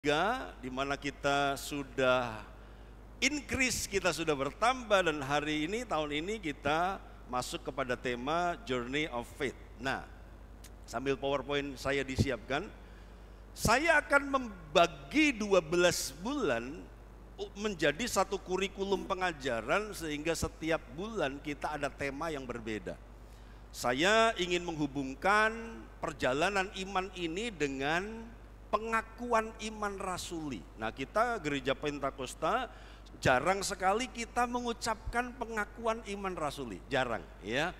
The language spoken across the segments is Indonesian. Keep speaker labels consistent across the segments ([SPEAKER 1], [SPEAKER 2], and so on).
[SPEAKER 1] di mana kita sudah increase, kita sudah bertambah, dan hari ini, tahun ini kita masuk kepada tema Journey of Faith. Nah, sambil PowerPoint saya disiapkan, saya akan membagi 12 bulan menjadi satu kurikulum pengajaran sehingga setiap bulan kita ada tema yang berbeda. Saya ingin menghubungkan perjalanan iman ini dengan pengakuan iman rasuli. Nah, kita gereja Pentakosta jarang sekali kita mengucapkan pengakuan iman rasuli, jarang ya.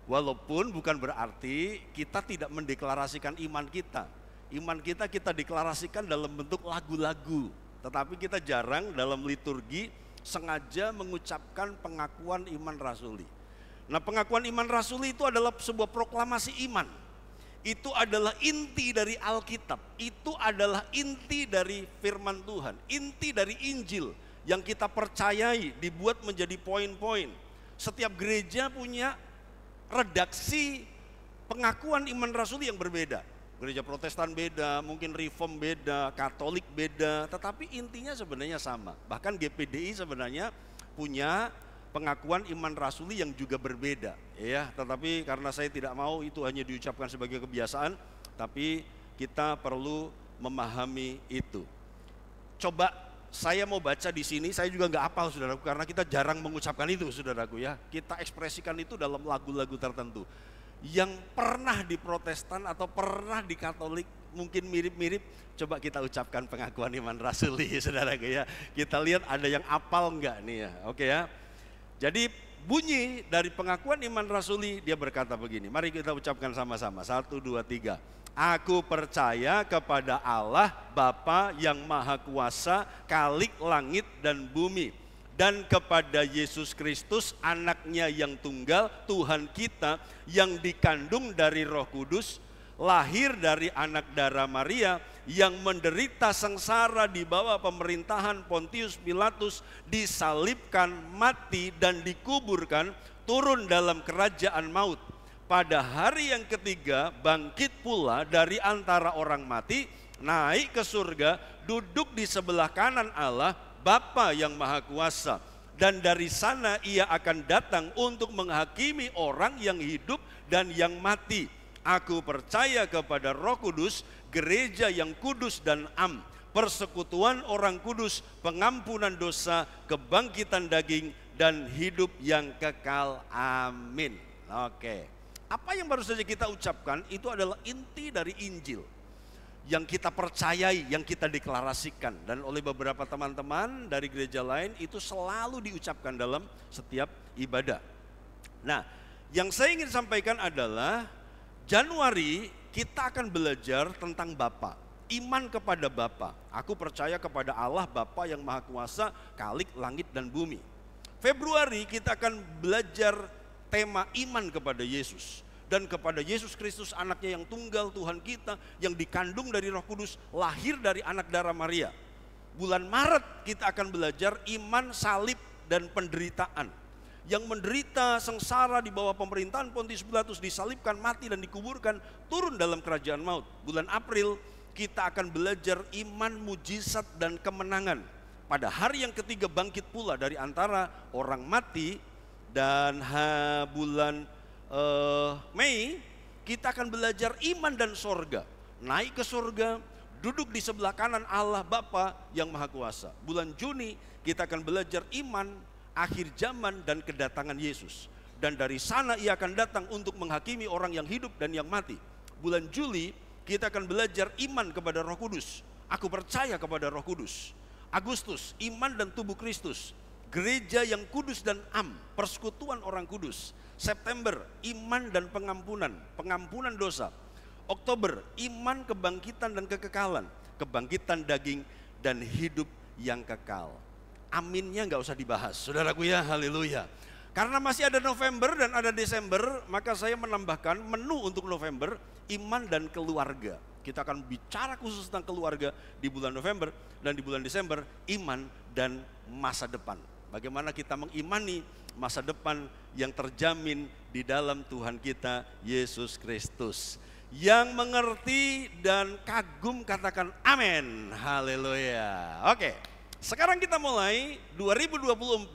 [SPEAKER 1] Walaupun bukan berarti kita tidak mendeklarasikan iman kita. Iman kita deklarasikan dalam bentuk lagu-lagu, tetapi kita jarang dalam liturgi sengaja mengucapkan pengakuan iman rasuli. Nah, pengakuan iman rasuli itu adalah sebuah proklamasi iman. Itu adalah inti dari Alkitab, itu adalah inti dari firman Tuhan, inti dari Injil yang kita percayai dibuat menjadi poin-poin. Setiap gereja punya redaksi pengakuan iman rasuli yang berbeda. Gereja Protestan beda, mungkin Reform beda, Katolik beda, tetapi intinya sebenarnya sama. Bahkan GPDI sebenarnya punya pengakuan iman rasuli yang juga berbeda ya, tetapi karena saya tidak mau itu hanya diucapkan sebagai kebiasaan, tapi kita perlu memahami itu. Coba saya mau baca di sini, saya juga nggak hafal saudaraku, karena kita jarang mengucapkan itu saudaraku ya. Kita ekspresikan itu dalam lagu-lagu tertentu. Yang pernah di Protestan atau pernah di Katolik mungkin mirip-mirip, coba kita ucapkan pengakuan iman rasuli saudaraku ya. Kita lihat ada yang hafal nggak nih ya, oke ya. Jadi bunyi dari pengakuan iman rasuli, dia berkata begini, mari kita ucapkan sama-sama, 1, 2, 3. Aku percaya kepada Allah Bapa yang Maha Kuasa, Khalik langit dan bumi, dan kepada Yesus Kristus anaknya yang tunggal, Tuhan kita, yang dikandung dari Roh Kudus, lahir dari anak darah Maria, yang menderita sengsara di bawah pemerintahan Pontius Pilatus, disalibkan, mati dan dikuburkan, turun dalam kerajaan maut. Pada hari yang ketiga bangkit pula dari antara orang mati, naik ke surga, duduk di sebelah kanan Allah Bapa yang Maha Kuasa. Dan dari sana ia akan datang untuk menghakimi orang yang hidup dan yang mati. Aku percaya kepada Roh Kudus, gereja yang kudus dan am, persekutuan orang kudus, pengampunan dosa, kebangkitan daging, dan hidup yang kekal. Amin. Oke. Apa yang baru saja kita ucapkan itu adalah inti dari Injil yang kita percayai, yang kita deklarasikan, dan oleh beberapa teman-teman dari gereja lain itu selalu diucapkan dalam setiap ibadah. Nah, yang saya ingin sampaikan adalah Januari kita akan belajar tentang Bapa, iman kepada Bapa. Aku percaya kepada Allah Bapa yang Maha Kuasa, Khalik langit dan bumi. Februari kita akan belajar tema iman kepada Yesus dan kepada Yesus Kristus anaknya yang tunggal, Tuhan kita, yang dikandung dari Roh Kudus, lahir dari anak darah Maria. Bulan Maret kita akan belajar iman, salib, dan penderitaan. Yang menderita sengsara di bawah pemerintahan Pontius Pilatus, disalibkan, mati dan dikuburkan, turun dalam kerajaan maut. Bulan April kita akan belajar iman, mujizat, dan kemenangan. Pada hari yang ketiga bangkit pula dari antara orang mati. Dan bulan Mei kita akan belajar iman dan sorga, naik ke sorga, duduk di sebelah kanan Allah Bapa yang Maha Kuasa. Bulan Juni kita akan belajar iman, akhir zaman, dan kedatangan Yesus. Dan dari sana ia akan datang untuk menghakimi orang yang hidup dan yang mati. Bulan Juli kita akan belajar iman kepada Roh Kudus. Aku percaya kepada Roh Kudus. Agustus, iman dan tubuh Kristus, gereja yang kudus dan am, persekutuan orang kudus. September, iman dan pengampunan dosa. Oktober, iman, kebangkitan dan kekekalan, kebangkitan daging dan hidup yang kekal. Aminnya nggak usah dibahas, saudaraku ya, haleluya. Karena masih ada November dan ada Desember, maka saya menambahkan menu untuk November, iman dan keluarga. Kita akan bicara khusus tentang keluarga di bulan November, dan di bulan Desember, iman dan masa depan. Bagaimana kita mengimani masa depan yang terjamin di dalam Tuhan kita Yesus Kristus. Yang mengerti dan kagum katakan amin. Haleluya. Oke, sekarang kita mulai 2024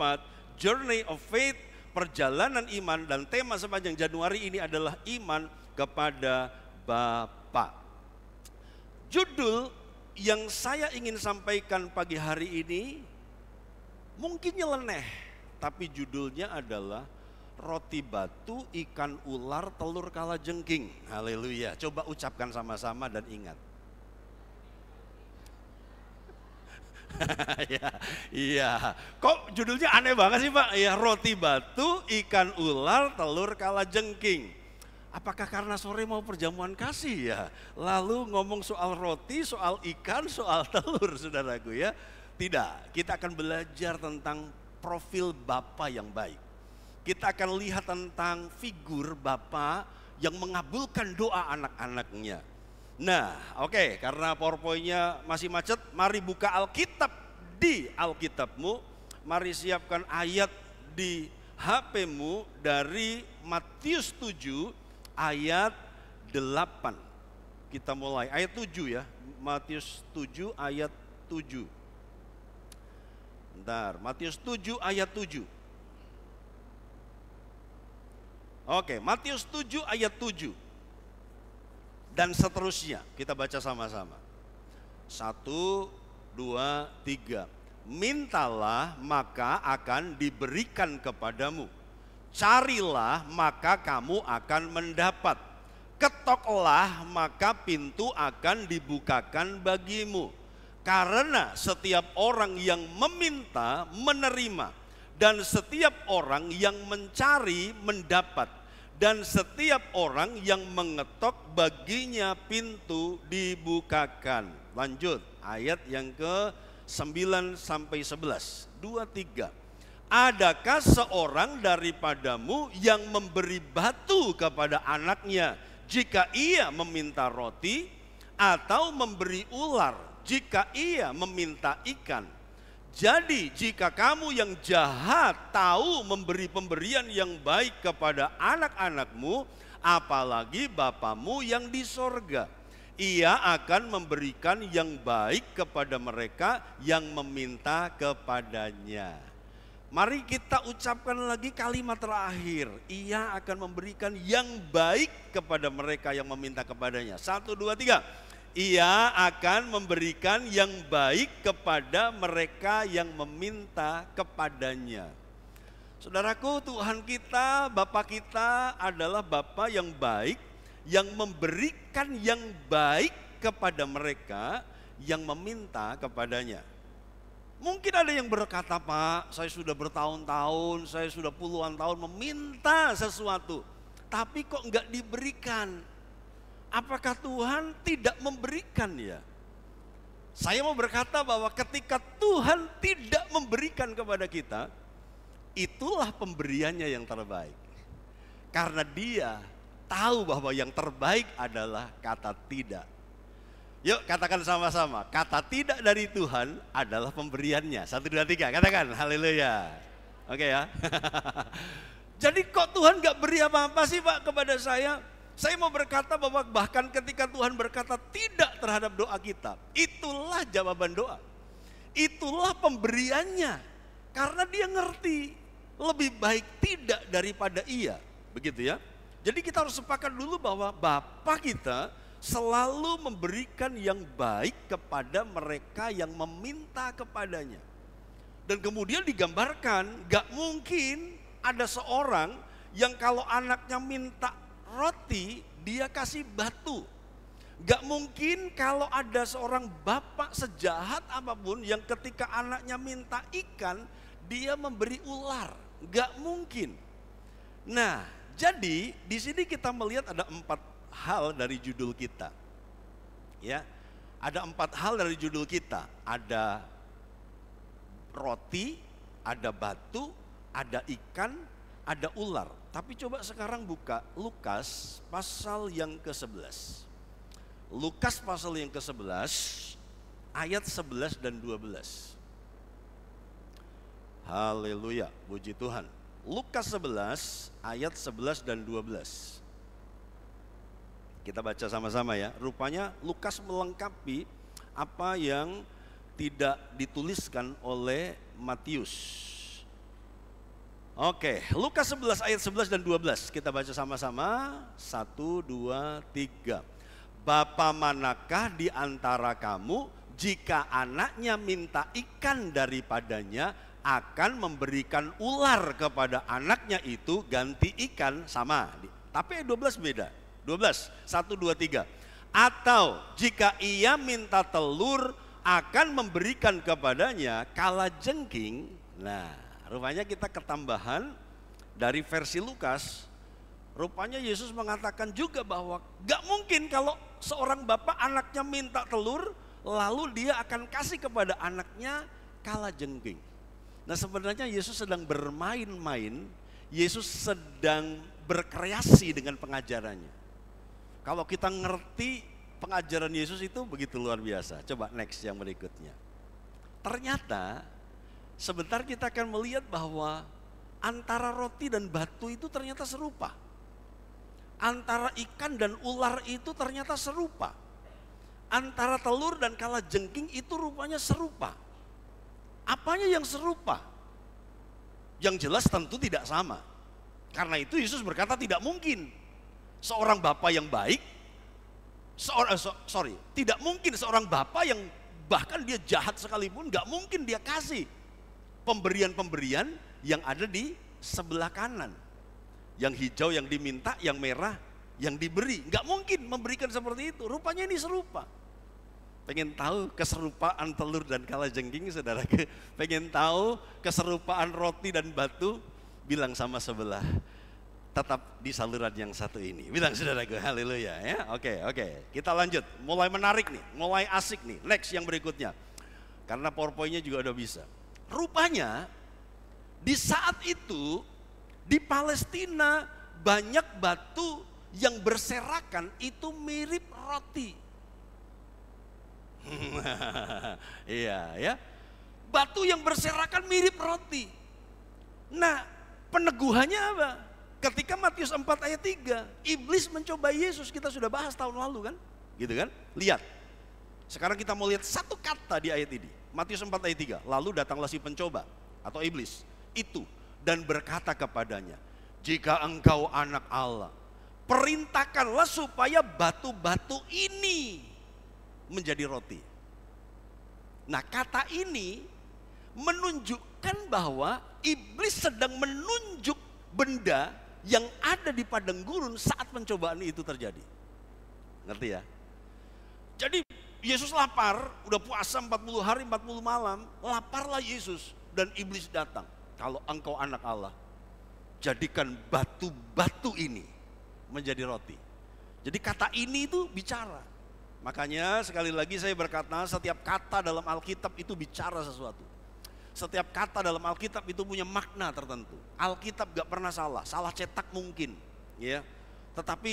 [SPEAKER 1] Journey of Faith, perjalanan iman, dan tema sepanjang Januari ini adalah iman kepada Bapa. Judul yang saya ingin sampaikan pagi hari ini mungkin nyeleneh, tapi judulnya adalah roti batu, ikan ular, telur kalajengking. Haleluya. Coba ucapkan sama-sama dan ingat. Iya. Kok judulnya aneh banget sih Pak? Ya, roti batu, ikan ular, telur kalajengking. Apakah karena sore mau perjamuan kasih ya? Lalu ngomong soal roti, soal ikan, soal telur saudaraku ya. Tidak, kita akan belajar tentang profil Bapa yang baik. Kita akan lihat tentang figur Bapa yang mengabulkan doa anak-anaknya. Nah, oke, karena PowerPoint-nya masih macet, mari buka Alkitab di Alkitabmu. Mari siapkan ayat di HP-mu dari Matius 7 ayat 8. Kita mulai ayat 7 ya, Matius 7 ayat 7. Bentar, Matius 7 ayat 7. Oke, Matius 7 ayat 7 dan seterusnya kita baca sama-sama. 1, 2, 3. Mintalah maka akan diberikan kepadamu. Carilah maka kamu akan mendapat. Ketoklah maka pintu akan dibukakan bagimu. Karena setiap orang yang meminta menerima. Dan setiap orang yang mencari mendapat, dan setiap orang yang mengetok baginya pintu dibukakan. Lanjut, ayat yang ke-9 sampai 11. 2, 3. Adakah seorang daripadamu yang memberi batu kepada anaknya jika ia meminta roti, atau memberi ular jika ia meminta ikan? Jadi jika kamu yang jahat tahu memberi pemberian yang baik kepada anak-anakmu, apalagi Bapamu yang di sorga. Ia akan memberikan yang baik kepada mereka yang meminta kepadanya. Mari kita ucapkan lagi kalimat terakhir. Ia akan memberikan yang baik kepada mereka yang meminta kepadanya. 1, 2, 3. Ia akan memberikan yang baik kepada mereka yang meminta kepadanya. Saudaraku, Tuhan kita, Bapa kita adalah Bapa yang baik, yang memberikan yang baik kepada mereka yang meminta kepadanya. Mungkin ada yang berkata, Pak, saya sudah bertahun-tahun, saya sudah puluhan tahun meminta sesuatu, tapi kok enggak diberikan. Apakah Tuhan tidak memberikan ya? Saya mau berkata bahwa ketika Tuhan tidak memberikan kepada kita, itulah pemberiannya yang terbaik. Karena Dia tahu bahwa yang terbaik adalah kata tidak. Yuk katakan sama-sama, kata tidak dari Tuhan adalah pemberiannya. 1, 2, 3, katakan haleluya. Oke ya. Jadi kok Tuhan gak beri apa-apa sih Pak kepada saya? Saya mau berkata bahwa bahkan ketika Tuhan berkata tidak terhadap doa kita, itulah jawaban doa. Itulah pemberiannya. Karena Dia ngerti lebih baik tidak daripada iya. Begitu ya. Jadi kita harus sepakat dulu bahwa Bapa kita selalu memberikan yang baik kepada mereka yang meminta kepadanya. Dan kemudian digambarkan gak mungkin ada seorang yang kalau anaknya minta roti, dia kasih batu. Gak mungkin kalau ada seorang bapak sejahat apapun yang ketika anaknya minta ikan, dia memberi ular. Gak mungkin. Nah, jadi di sini kita melihat ada 4 hal dari judul kita. Ya, ada 4 hal dari judul kita. Ada roti, ada batu, ada ikan, ada ular. Tapi coba sekarang buka Lukas pasal yang ke-11. Lukas pasal yang ke-11 ayat 11 dan 12. Haleluya, puji Tuhan. Lukas 11 ayat 11 dan 12. Kita baca sama-sama ya. Rupanya Lukas melengkapi apa yang tidak dituliskan oleh Matius. Oke, Lukas 11 ayat 11 dan 12. Kita baca sama-sama. 1, 2, 3. Bapa manakah di antara kamu jika anaknya minta ikan daripadanya akan memberikan ular kepada anaknya itu ganti ikan? Sama. Tapi 12 beda. 12, 1, 2, 3. Atau jika ia minta telur akan memberikan kepadanya kalajengking. Nah, rupanya kita ketambahan dari versi Lukas. Rupanya Yesus mengatakan juga bahwa gak mungkin kalau seorang bapak anaknya minta telur, lalu dia akan kasih kepada anaknya kalajengking. Nah, sebenarnya Yesus sedang bermain-main, Yesus sedang berkreasi dengan pengajarannya. Kalau kita ngerti pengajaran Yesus itu begitu luar biasa. Coba next yang berikutnya. Ternyata sebentar kita akan melihat bahwa antara roti dan batu itu ternyata serupa. Antara ikan dan ular itu ternyata serupa. Antara telur dan kalajengking itu rupanya serupa. Apanya yang serupa? Yang jelas tentu tidak sama. Karena itu Yesus berkata tidak mungkin seorang bapak yang baik, tidak mungkin seorang bapak yang bahkan dia jahat sekalipun, gak mungkin dia kasih pemberian-pemberian yang ada di sebelah kanan. Yang hijau yang diminta, yang merah yang diberi. Gak mungkin memberikan seperti itu. Rupanya ini serupa. Pengen tahu keserupaan telur dan kalajengking, saudara? Pengen tahu keserupaan roti dan batu? Bilang sama sebelah, tetap di saluran yang satu ini. Bilang saudaraku, haleluya ya. Oke. Kita lanjut. Mulai menarik nih, mulai asik nih. Next yang berikutnya. Karena PowerPoint-nya juga udah bisa. Rupanya di saat itu di Palestina banyak batu yang berserakan itu mirip roti. Iya ya. Batu yang berserakan mirip roti. Nah, peneguhannya apa? Ketika Matius 4 ayat 3, iblis mencoba Yesus, kita sudah bahas tahun lalu kan? Gitu kan? Lihat. Sekarang kita mau lihat satu kata di ayat ini. Matius 4 ayat 3, lalu datanglah si pencoba atau iblis itu dan berkata kepadanya, jika engkau anak Allah, perintahkanlah supaya batu-batu ini menjadi roti. Nah, kata ini menunjukkan bahwa iblis sedang menunjuk benda yang ada di padang gurun saat pencobaan itu terjadi. Ngerti ya? Jadi Yesus lapar, udah puasa 40 hari 40 malam, laparlah Yesus dan iblis datang. Kalau engkau anak Allah, jadikan batu-batu ini menjadi roti. Jadi kata ini itu bicara. Makanya sekali lagi saya berkata, setiap kata dalam Alkitab itu bicara sesuatu. Setiap kata dalam Alkitab itu punya makna tertentu. Alkitab gak pernah salah, salah cetak mungkin, ya. Tetapi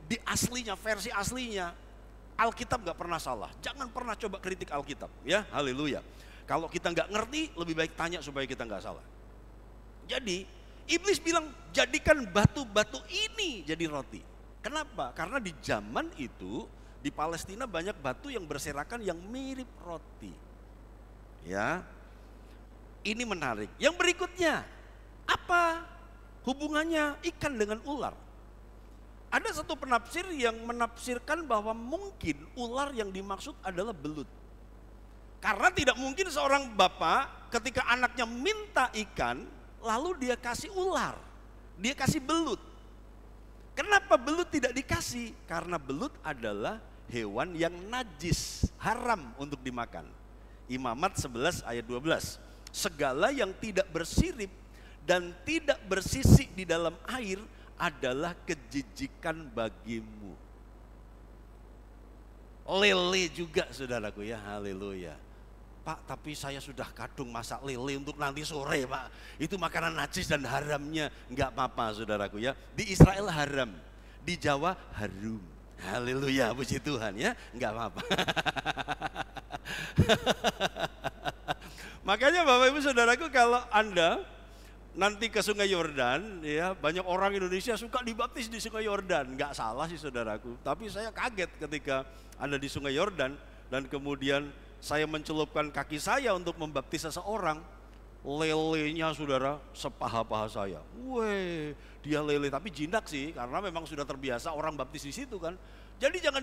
[SPEAKER 1] di aslinya, versi aslinya, Alkitab gak pernah salah. Jangan pernah coba kritik Alkitab, ya. Haleluya. Kalau kita gak ngerti, lebih baik tanya supaya kita gak salah. Jadi iblis bilang, jadikan batu-batu ini jadi roti. Kenapa? Karena di zaman itu di Palestina banyak batu yang berserakan yang mirip roti. Ya. Ini menarik. Yang berikutnya, apa hubungannya ikan dengan ular? Ada satu penafsir yang menafsirkan bahwa mungkin ular yang dimaksud adalah belut. Karena tidak mungkin seorang bapak ketika anaknya minta ikan, lalu dia kasih ular, dia kasih belut. Kenapa belut tidak dikasih? Karena belut adalah hewan yang najis, haram untuk dimakan. Imamat 11 ayat 12. Segala yang tidak bersirip dan tidak bersisik di dalam air adalah kejijikan bagimu. Lele juga saudaraku ya, haleluya. Pak, tapi saya sudah kadung masak lele untuk nanti sore Pak. Itu makanan najis dan haramnya. Enggak apa-apa saudaraku ya. Di Israel haram, di Jawa harum. Haleluya, puji Tuhan ya. Enggak apa-apa. Makanya Bapak Ibu Saudaraku, kalau Anda nanti ke Sungai Yordan, ya banyak orang Indonesia suka dibaptis di Sungai Yordan. Nggak salah sih saudaraku, tapi saya kaget ketika ada di Sungai Yordan dan kemudian saya mencelupkan kaki saya untuk membaptis seseorang. Lelenya saudara sepaha-paha saya. Weh, dia lele tapi jinak sih karena memang sudah terbiasa orang baptis di situ kan. Jadi jangan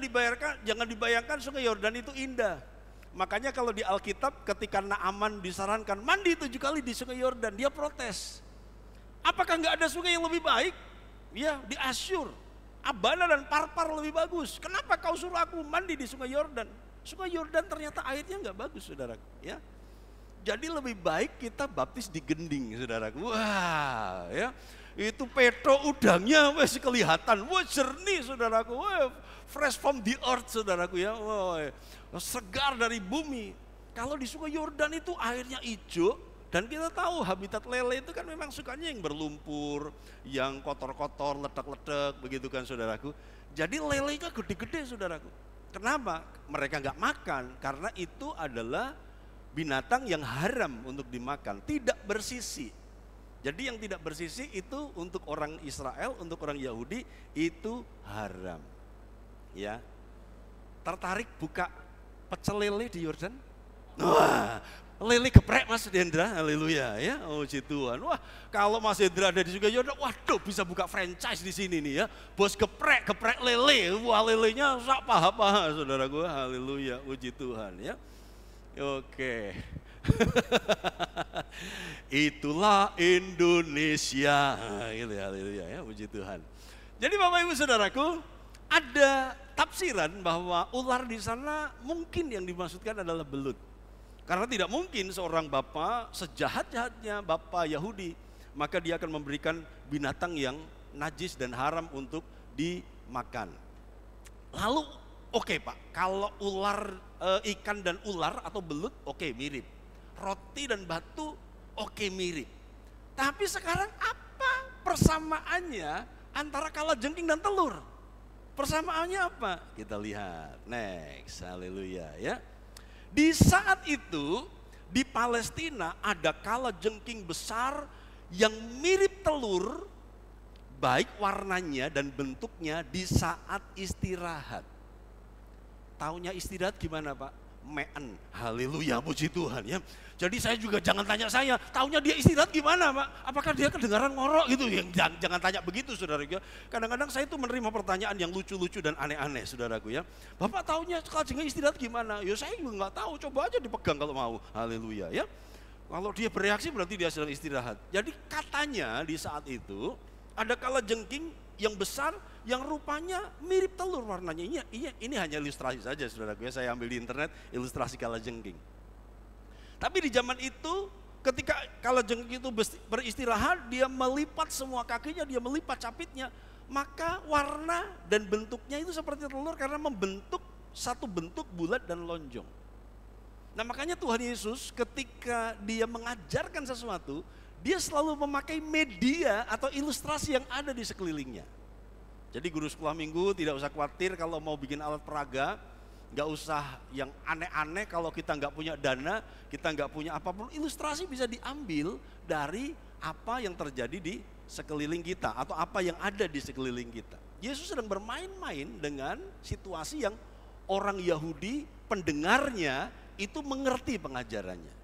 [SPEAKER 1] dibayangkan Sungai Yordan itu indah. Makanya kalau di Alkitab ketika Naaman disarankan mandi 7 kali di Sungai Yordan, dia protes. Apakah nggak ada sungai yang lebih baik? Ya, di Asyur, Abana dan Parpar lebih bagus. Kenapa kau suruh aku mandi di Sungai Yordan? Sungai Yordan ternyata airnya nggak bagus, saudara. Ya, jadi lebih baik kita baptis di Gending, saudaraku. Wah, ya itu petro udangnya wes kelihatan, wah jernih, saudaraku. Wah, fresh from the earth, saudaraku ya. Wah, segar dari bumi. Kalau di Sungai Yordan itu airnya hijau dan kita tahu habitat lele itu kan memang sukanya yang berlumpur, yang kotor-kotor, ledak-ledak, begitu kan, saudaraku. Jadi lelenya gede-gede, saudaraku. Kenapa? Mereka nggak makan karena itu adalah binatang yang haram untuk dimakan, tidak bersisi. Jadi yang tidak bersisi itu untuk orang Israel, untuk orang Yahudi itu haram. Ya, tertarik buka pecel lele di Yordan? Wah, lele geprek Mas Hendra, haleluya ya, oh Tuhan. Wah, kalau Mas Hendra ada di Sungai Yordan, waduh bisa buka franchise di sini nih ya. Bos geprek lele, wah lelenya sak paha-paha, saudara gue, haleluya, puji Tuhan ya. Oke. Itulah Indonesia. Gitu ya, haleluya ya, puji Tuhan. Jadi Bapak Ibu Saudaraku, ada tafsiran bahwa ular di sana mungkin yang dimaksudkan adalah belut. Karena tidak mungkin seorang bapak sejahat-jahatnya bapak Yahudi, maka dia akan memberikan binatang yang najis dan haram untuk dimakan. Lalu oke Pak, kalau ular, ikan dan ular atau belut oke mirip. Roti dan batu oke mirip. Tapi sekarang apa persamaannya antara kalajengking dan telur? Persamaannya apa? Kita lihat next, haleluya ya. Di saat itu di Palestina ada kalajengking besar yang mirip telur, baik warnanya dan bentuknya di saat istirahat. Taunya istirahat gimana Pak? Meen, haleluya, puji Tuhan ya. Jadi saya juga jangan tanya saya, taunya dia istirahat gimana Pak? Apakah dia kedengaran ngorok gitu? Jangan tanya begitu saudaraku ya. Kadang-kadang saya itu menerima pertanyaan yang lucu-lucu dan aneh-aneh saudaraku ya. Bapak taunya kalajengking istirahat gimana? Ya saya juga nggak tahu, coba aja dipegang kalau mau, haleluya ya. Kalau dia bereaksi berarti dia sedang istirahat. Jadi katanya di saat itu ada kalajengking yang besar yang rupanya mirip telur warnanya. Ini hanya ilustrasi saja saudaraku ya, saya ambil di internet ilustrasi kalajengking. Tapi di zaman itu ketika kalajengking itu beristirahat, dia melipat semua kakinya, dia melipat capitnya, maka warna dan bentuknya itu seperti telur karena membentuk satu bentuk bulat dan lonjong. Nah makanya Tuhan Yesus ketika dia mengajarkan sesuatu, dia selalu memakai media atau ilustrasi yang ada di sekelilingnya. Jadi guru sekolah minggu tidak usah khawatir kalau mau bikin alat peraga, nggak usah yang aneh-aneh kalau kita nggak punya dana, kita nggak punya apapun, ilustrasi bisa diambil dari apa yang terjadi di sekeliling kita atau apa yang ada di sekeliling kita. Yesus sedang bermain-main dengan situasi yang orang Yahudi pendengarnya itu mengerti pengajarannya.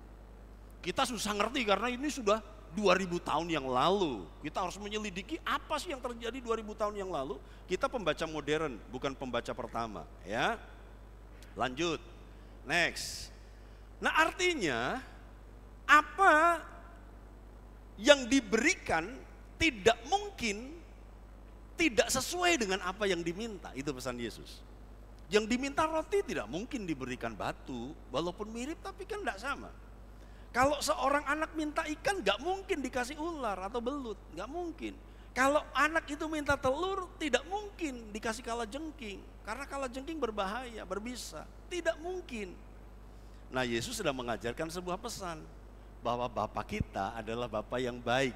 [SPEAKER 1] Kita susah ngerti karena ini sudah 2000 tahun yang lalu. Kita harus menyelidiki apa sih yang terjadi 2000 tahun yang lalu. Kita pembaca modern, bukan pembaca pertama ya. Lanjut, next. Nah artinya apa yang diberikan tidak mungkin tidak sesuai dengan apa yang diminta. Itu pesan Yesus. Yang diminta roti tidak mungkin diberikan batu, walaupun mirip tapi kan tidak sama. Kalau seorang anak minta ikan gak mungkin dikasih ular atau belut, gak mungkin. Kalau anak itu minta telur tidak mungkin dikasih kalajengking, karena kalajengking berbahaya, berbisa, tidak mungkin. Nah Yesus sedang mengajarkan sebuah pesan, bahwa Bapa kita adalah Bapa yang baik,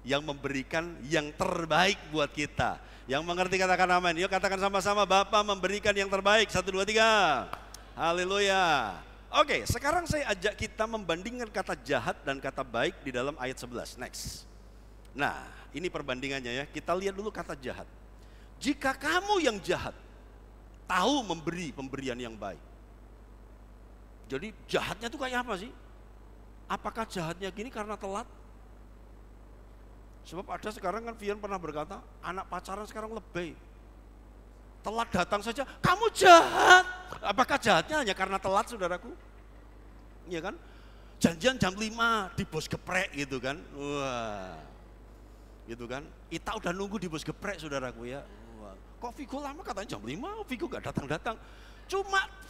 [SPEAKER 1] yang memberikan yang terbaik buat kita. Yang mengerti katakan amin, yuk katakan sama-sama, Bapa memberikan yang terbaik, 1, 2, 3, haleluya. Oke, sekarang saya ajak kita membandingkan kata jahat dan kata baik di dalam ayat 11. Next. Nah, ini perbandingannya ya. Kita lihat dulu kata jahat. Jika kamu yang jahat, tahu memberi pemberian yang baik. Jadi jahatnya itu kayak apa sih? Apakah jahatnya gini karena telat? Sebab ada sekarang kan Vian pernah berkata, anak pacaran sekarang lebay. Telat datang saja, kamu jahat. Apakah jahatnya hanya karena telat, saudaraku? Iya kan? Janjian jam 5 di bos geprek gitu kan. Wah. Gitu kan. Ita udah nunggu di bos geprek, saudaraku ya. Wah. Kok Vigo lama katanya jam 5, Vigo gak datang-datang.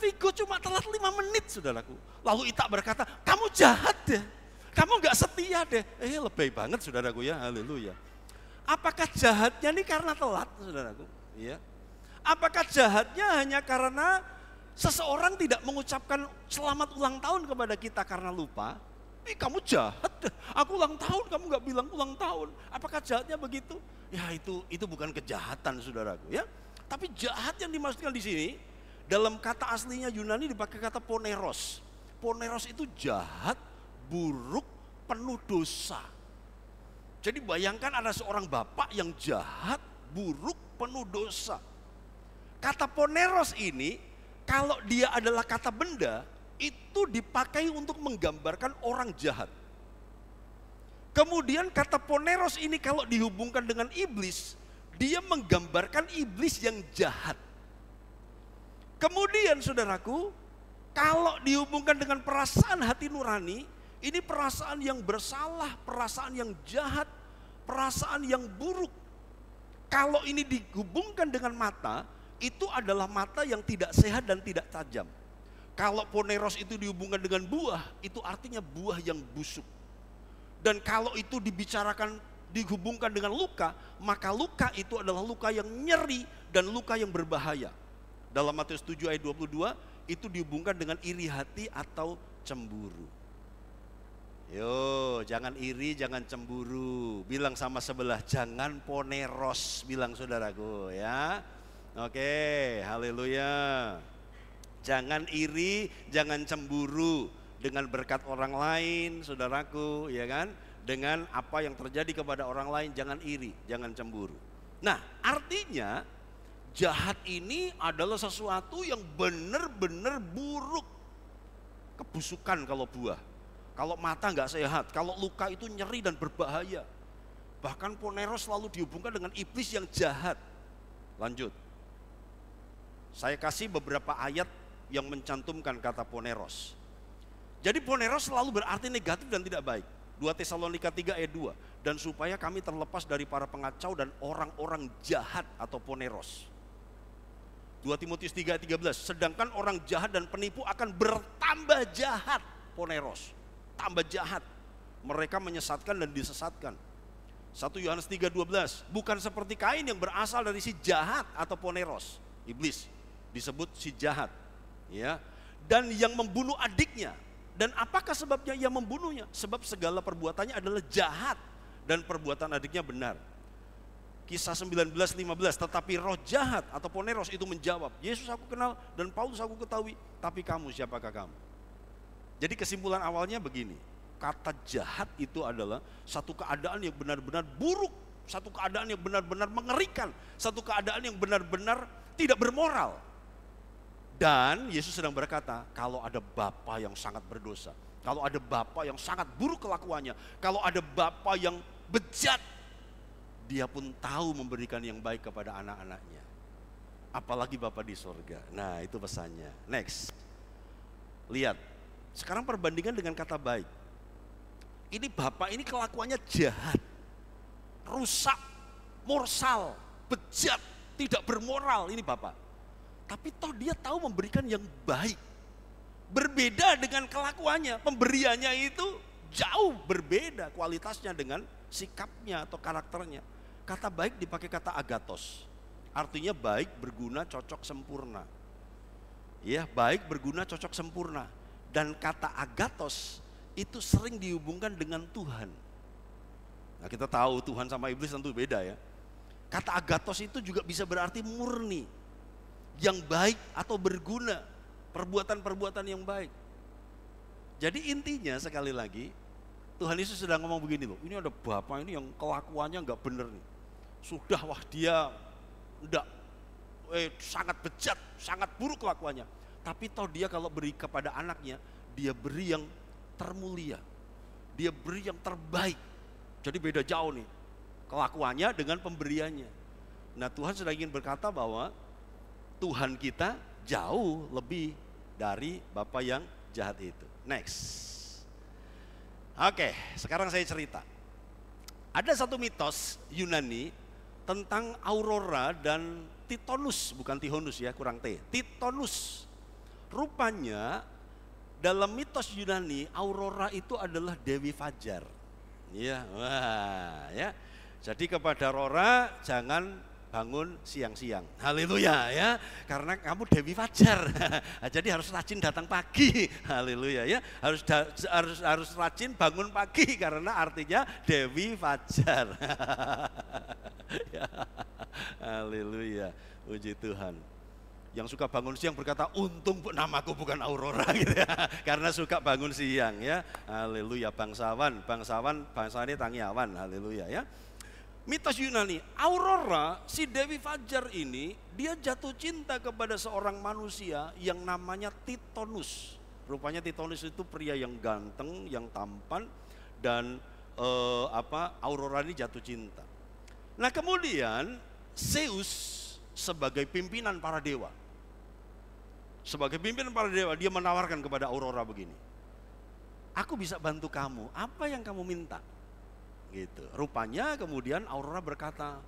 [SPEAKER 1] Vigo cuma telat 5 menit, saudaraku. Lalu Ita berkata, kamu jahat deh. Kamu gak setia deh. Lebay banget, saudaraku ya. Haleluya. Apakah jahatnya ini karena telat, saudaraku? Iya. Apakah jahatnya hanya karena seseorang tidak mengucapkan selamat ulang tahun kepada kita karena lupa? Kamu jahat deh. Aku ulang tahun, kamu gak bilang ulang tahun. Apakah jahatnya begitu? Ya itu bukan kejahatan, saudaraku ya. Tapi jahat yang dimaksudkan di sini, dalam kata aslinya Yunani dipakai kata poneros. Poneros itu jahat, buruk, penuh dosa. Jadi bayangkan ada seorang bapak yang jahat, buruk, penuh dosa. Kata poneros ini, kalau dia adalah kata benda, itu dipakai untuk menggambarkan orang jahat. Kemudian kata poneros ini kalau dihubungkan dengan iblis, dia menggambarkan iblis yang jahat. Kemudian saudaraku, kalau dihubungkan dengan perasaan hati nurani, ini perasaan yang bersalah, perasaan yang jahat, perasaan yang buruk. Kalau ini dihubungkan dengan mata, itu adalah mata yang tidak sehat dan tidak tajam. Kalau poneros itu dihubungkan dengan buah, itu artinya buah yang busuk. Dan kalau itu dihubungkan dengan luka, maka luka itu adalah luka yang nyeri dan luka yang berbahaya. Dalam Matius 7 ayat 22, itu dihubungkan dengan iri hati atau cemburu. Yo, jangan iri, jangan cemburu. Bilang sama sebelah, jangan poneros, bilang saudaraku ya. Oke, haleluya. Jangan iri, jangan cemburu dengan berkat orang lain, saudaraku, ya kan? Dengan apa yang terjadi kepada orang lain, jangan iri, jangan cemburu. Nah, artinya jahat ini adalah sesuatu yang benar-benar buruk. Kebusukan kalau buah. Kalau mata nggak sehat, kalau luka itu nyeri dan berbahaya. Bahkan poneros selalu dihubungkan dengan iblis yang jahat. Lanjut. Saya kasih beberapa ayat yang mencantumkan kata poneros. Jadi poneros selalu berarti negatif dan tidak baik. 2 Tesalonika 3 ayat 2. Dan supaya kami terlepas dari para pengacau dan orang-orang jahat atau poneros. 2 Timotius 3 ayat 13. Sedangkan orang jahat dan penipu akan bertambah jahat, poneros. Tambah jahat. Mereka menyesatkan dan disesatkan. 1 Yohanes 3:12. Bukan seperti Kain yang berasal dari si jahat atau poneros. Iblis disebut si jahat. Ya. Dan yang membunuh adiknya. Dan apakah sebabnya ia membunuhnya? Sebab segala perbuatannya adalah jahat. Dan perbuatan adiknya benar. Kisah 19:15. Tetapi roh jahat atau poneros itu menjawab. Yesus aku kenal dan Paulus aku ketahui. Tapi kamu siapakah kamu? Jadi kesimpulan awalnya begini, kata jahat itu adalah satu keadaan yang benar-benar buruk, satu keadaan yang benar-benar mengerikan, satu keadaan yang benar-benar tidak bermoral. Dan Yesus sedang berkata, kalau ada bapa yang sangat berdosa, kalau ada bapa yang sangat buruk kelakuannya, kalau ada bapa yang bejat, dia pun tahu memberikan yang baik kepada anak-anaknya. Apalagi bapa di surga. Nah, itu pesannya. Next. Lihat. Sekarang perbandingan dengan kata baik. Ini bapak ini kelakuannya jahat, rusak, morsal, bejat, tidak bermoral ini bapak. Tapi toh dia tahu memberikan yang baik. Berbeda dengan kelakuannya, pemberiannya itu jauh berbeda kualitasnya dengan sikapnya atau karakternya. Kata baik dipakai kata agathos. Artinya baik, berguna, cocok, sempurna. Ya, baik, berguna, cocok, sempurna. Dan kata agathos itu sering dihubungkan dengan Tuhan. Nah, kita tahu Tuhan sama iblis tentu beda ya. Kata agathos itu juga bisa berarti murni, yang baik atau berguna, perbuatan-perbuatan yang baik. Jadi intinya sekali lagi, Tuhan Yesus sedang ngomong begini loh, ini ada bapak ini yang kelakuannya nggak bener nih. Sudah dia enggak, sangat bejat, sangat buruk kelakuannya. Tapi toh dia kalau beri kepada anaknya, dia beri yang termulia. Dia beri yang terbaik. Jadi beda jauh nih kelakuannya dengan pemberiannya. Nah Tuhan sedang ingin berkata bahwa Tuhan kita jauh lebih dari bapak yang jahat itu. Next. Oke, sekarang saya cerita. Ada satu mitos Yunani tentang Aurora dan Titonus, bukan Tihonus ya, kurang T. Titonus. Rupanya dalam mitos Yunani Aurora itu adalah Dewi Fajar. Ya, wah, ya. Jadi kepada Aurora jangan bangun siang-siang. Haleluya ya. Karena kamu Dewi Fajar. Jadi harus rajin datang pagi. Haleluya ya. Harus rajin bangun pagi karena artinya Dewi Fajar. Ya. Haleluya. Puji Tuhan. Yang suka bangun siang berkata, untung namaku bukan Aurora gitu ya. Karena suka bangun siang ya. Haleluya. Bangsawan ini Tangyawan. Haleluya ya. Mitos Yunani, Aurora, si Dewi Fajar ini, dia jatuh cinta kepada seorang manusia yang namanya Titonus. Rupanya Titonus itu pria yang ganteng, yang tampan, dan Aurora ini jatuh cinta. Nah kemudian Zeus sebagai pimpinan para dewa, dia menawarkan kepada Aurora begini, aku bisa bantu kamu, apa yang kamu minta? Gitu. Rupanya kemudian Aurora berkata,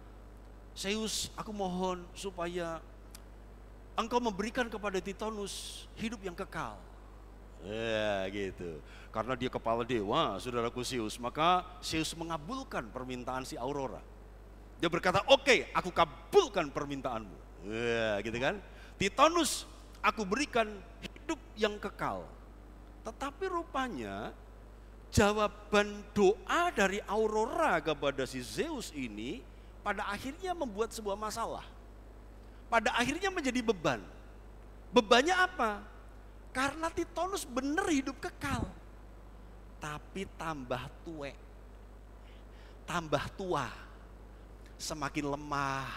[SPEAKER 1] Zeus, aku mohon supaya engkau memberikan kepada Titonus hidup yang kekal. Ya gitu. Karena dia kepala dewa, saudaraku Zeus, maka Zeus mengabulkan permintaan si Aurora. Dia berkata, oke, aku kabulkan permintaanmu. Ya gitu kan. Titonus, aku berikan hidup yang kekal. Tetapi rupanya jawaban doa dari Aurora kepada si Zeus ini pada akhirnya membuat sebuah masalah. Pada akhirnya menjadi beban. Bebannya apa? Karena Titonus benar hidup kekal. Tapi tambah tua. Semakin lemah,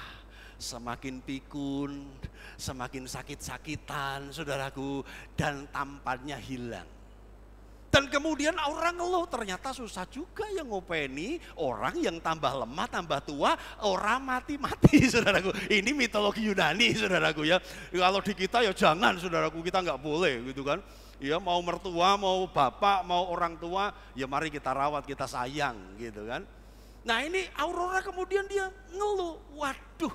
[SPEAKER 1] semakin pikun, semakin sakit-sakitan saudaraku, dan tampannya hilang. Dan kemudian orang ngeluh, ternyata susah juga yang ngopeni orang yang tambah lemah, tambah tua, orang mati-mati saudaraku. Ini mitologi Yunani saudaraku ya. Kalau di kita ya jangan saudaraku, kita nggak boleh gitu kan. Ya mau mertua, mau bapak, mau orang tua, ya mari kita rawat, kita sayang gitu kan. Nah ini Aurora kemudian dia ngeluh, waduh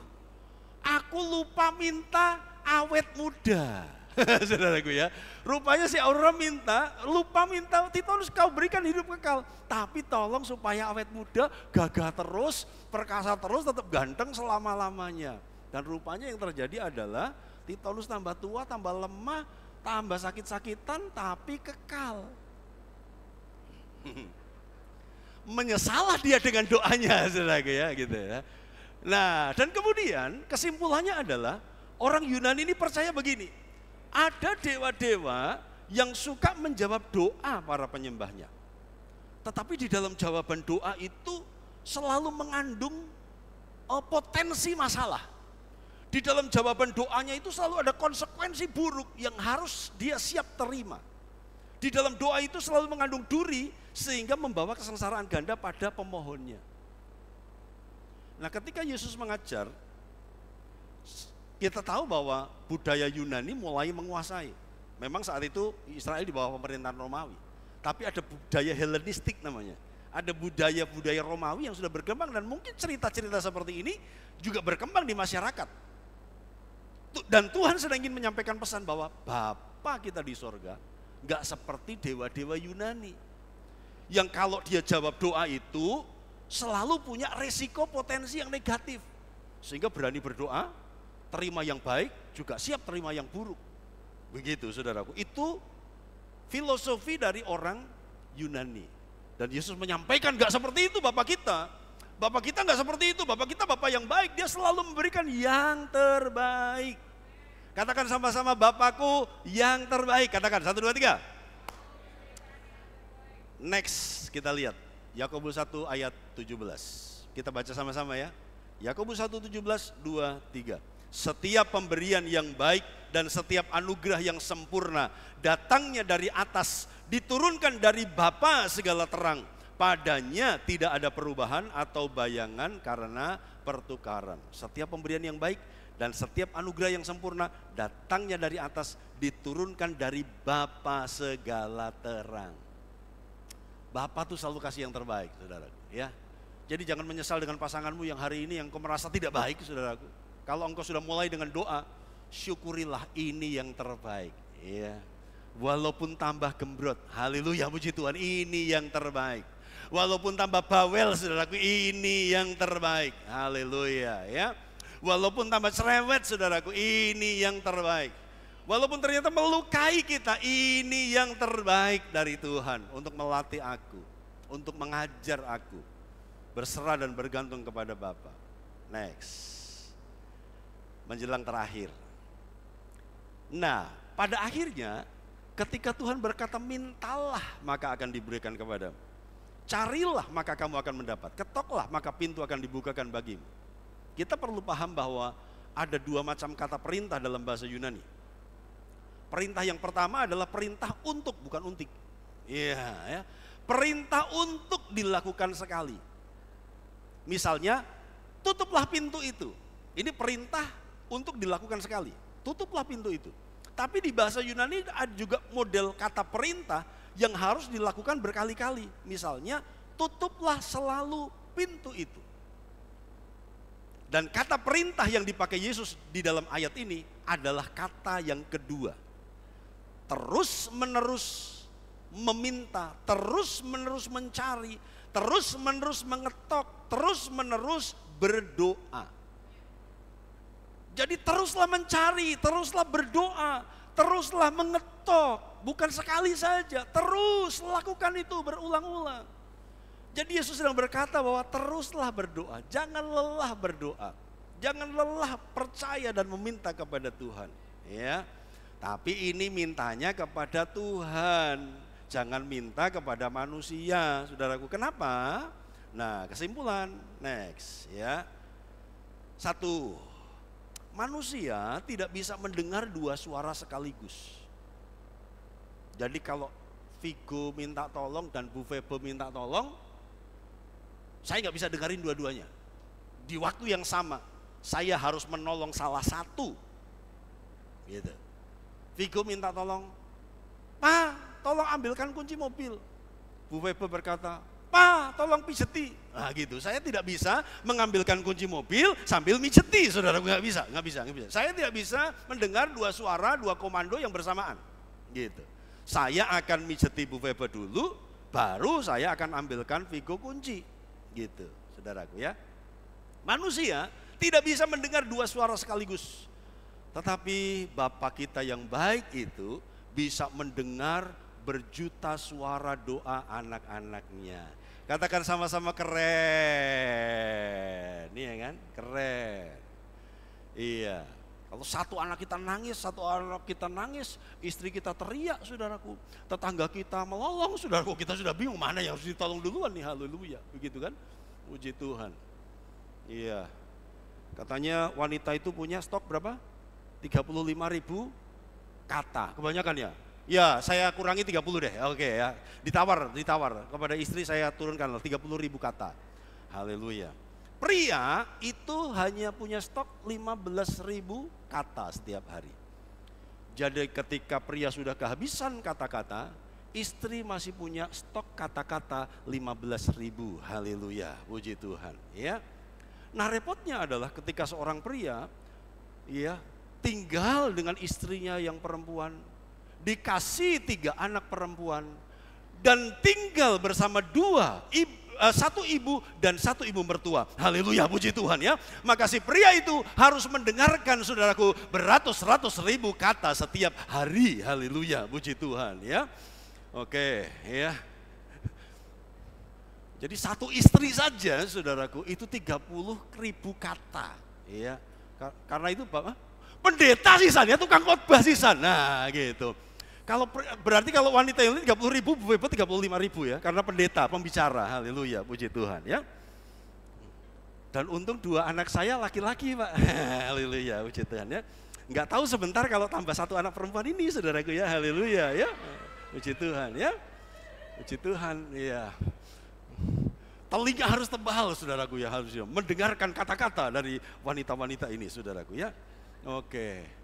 [SPEAKER 1] aku lupa minta awet muda. Saudaraku ya, rupanya si Aurora lupa minta Titonus kau berikan hidup kekal, tapi tolong supaya awet muda, gagah terus, perkasa terus, tetap ganteng selama-lamanya. Dan rupanya yang terjadi adalah Titonus tambah tua, tambah lemah, tambah sakit-sakitan, tapi kekal. Menyesalah dia dengan doanya, saudaraku ya, gitu ya. Nah, dan kemudian kesimpulannya adalah orang Yunani ini percaya begini. Ada dewa-dewa yang suka menjawab doa para penyembahnya. Tetapi di dalam jawaban doa itu selalu mengandung potensi masalah. Di dalam jawaban doanya itu selalu ada konsekuensi buruk yang harus dia siap terima. Di dalam doa itu selalu mengandung duri sehingga membawa kesengsaraan ganda pada pemohonnya. Nah ketika Yesus mengajar, kita tahu bahwa budaya Yunani mulai menguasai. Memang saat itu Israel di bawah pemerintahan Romawi. Tapi ada budaya Helenistik namanya. Ada budaya-budaya Romawi yang sudah berkembang dan mungkin cerita-cerita seperti ini juga berkembang di masyarakat. Dan Tuhan sedang ingin menyampaikan pesan bahwa Bapa kita di sorga gak seperti dewa-dewa Yunani. Yang kalau dia jawab doa itu selalu punya resiko potensi yang negatif. Sehingga berani berdoa, terima yang baik, juga siap terima yang buruk. Begitu saudaraku, itu filosofi dari orang Yunani. Dan Yesus menyampaikan gak seperti itu Bapak kita. Bapak kita gak seperti itu, Bapak kita Bapak yang baik, dia selalu memberikan yang terbaik. Katakan sama-sama, Bapakku yang terbaik. Katakan, 1, 2, 3. Next kita lihat Yakobus 1 ayat 17. Kita baca sama-sama ya. Yakobus 1:17, 2, 3. Setiap pemberian yang baik dan setiap anugerah yang sempurna datangnya dari atas, diturunkan dari Bapa segala terang. Padanya tidak ada perubahan atau bayangan karena pertukaran. Setiap pemberian yang baik dan setiap anugerah yang sempurna datangnya dari atas, diturunkan dari Bapa segala terang. Bapa tuh selalu kasih yang terbaik, saudaraku, ya. Jadi jangan menyesal dengan pasanganmu yang hari ini yang kau merasa tidak baik, saudaraku. Kalau engkau sudah mulai dengan doa, syukurilah ini yang terbaik, ya. Walaupun tambah gembrot, haleluya, puji Tuhan, ini yang terbaik. Walaupun tambah bawel, saudaraku, ini yang terbaik, haleluya, ya. Walaupun tambah cerewet, saudaraku, ini yang terbaik. Walaupun ternyata melukai kita, ini yang terbaik dari Tuhan untuk melatih aku, untuk mengajar aku, berserah dan bergantung kepada Bapa. Next, menjelang terakhir. Nah, pada akhirnya ketika Tuhan berkata mintalah maka akan diberikan kepadamu. Carilah maka kamu akan mendapat. Ketoklah maka pintu akan dibukakan bagimu. Kita perlu paham bahwa ada dua macam kata perintah dalam bahasa Yunani. Perintah yang pertama adalah perintah untuk, bukan untik. Iya, ya. Perintah untuk dilakukan sekali. Misalnya, tutuplah pintu itu. Ini perintah untuk dilakukan sekali. Tutuplah pintu itu. Tapi di bahasa Yunani ada juga model kata perintah yang harus dilakukan berkali-kali. Misalnya, tutuplah selalu pintu itu. Dan kata perintah yang dipakai Yesus di dalam ayat ini adalah kata yang kedua. Terus menerus meminta, terus menerus mencari, terus menerus mengetok, terus menerus berdoa. Jadi teruslah mencari, teruslah berdoa, teruslah mengetok. Bukan sekali saja, terus lakukan itu berulang-ulang. Jadi Yesus sedang berkata bahwa teruslah berdoa, jangan lelah berdoa. Jangan lelah percaya dan meminta kepada Tuhan, ya. Tapi ini mintanya kepada Tuhan, jangan minta kepada manusia, saudaraku. Kenapa? Nah, kesimpulan, next, ya. 1, manusia tidak bisa mendengar dua suara sekaligus. Jadi kalau Vigo minta tolong dan Bu Febo minta tolong, saya nggak bisa dengerin dua-duanya. Di waktu yang sama, saya harus menolong salah satu, gitu. Vigo minta tolong, Pak, tolong ambilkan kunci mobil. Bu Febo berkata, Pak, tolong pijeti. Nah gitu, saya tidak bisa mengambilkan kunci mobil sambil mijeti, saudara, nggak bisa. Saya tidak bisa mendengar dua suara, dua komando yang bersamaan, gitu. Saya akan mijeti Bu Febo dulu, baru saya akan ambilkan Vigo kunci, gitu, saudaraku, ya. Manusia tidak bisa mendengar dua suara sekaligus. Tetapi Bapa kita yang baik itu bisa mendengar berjuta suara doa anak-anaknya. Katakan sama-sama keren, iya kan? Keren. Iya. Kalau satu anak kita nangis, istri kita teriak, saudaraku. Tetangga kita melolong, saudaraku. Kita sudah bingung mana yang harus ditolong duluan nih, haleluya. Begitu kan? Puji Tuhan. Iya. Katanya wanita itu punya stok berapa? 35.000 kata, kebanyakan ya? Ya, saya kurangi 30 deh, oke ya. Ditawar kepada istri saya turunkan 30.000 kata. Haleluya. Pria itu hanya punya stok 15.000 kata setiap hari. Jadi ketika pria sudah kehabisan kata-kata, istri masih punya stok kata-kata 15.000. Haleluya, puji Tuhan, ya. Nah, repotnya adalah ketika seorang pria, ya, tinggal dengan istrinya yang perempuan, dikasih 3 anak perempuan, dan tinggal bersama satu ibu dan satu ibu mertua. Haleluya, puji Tuhan, ya. Maka si pria itu harus mendengarkan, saudaraku, beratus-ratus ribu kata setiap hari. Haleluya, puji Tuhan, ya. Oke, ya. Jadi satu istri saja, saudaraku, itu 30.000 kata, ya. Karena itu Bapak pendeta sisan, ya, tukang khotbah sisan. Nah, gitu. Berarti kalau wanita yang lain 30.000, Bu Bebo 35.000 ya, karena pendeta, pembicara, haleluya, puji Tuhan ya. Dan untung 2 anak saya laki-laki Pak, haleluya, puji Tuhan ya. Nggak tahu sebentar kalau tambah 1 anak perempuan ini saudaraku ya, haleluya ya, puji Tuhan ya, puji Tuhan ya. Telinga harus tebal saudaraku ya, harus mendengarkan kata-kata dari wanita-wanita ini saudaraku ya. Oke.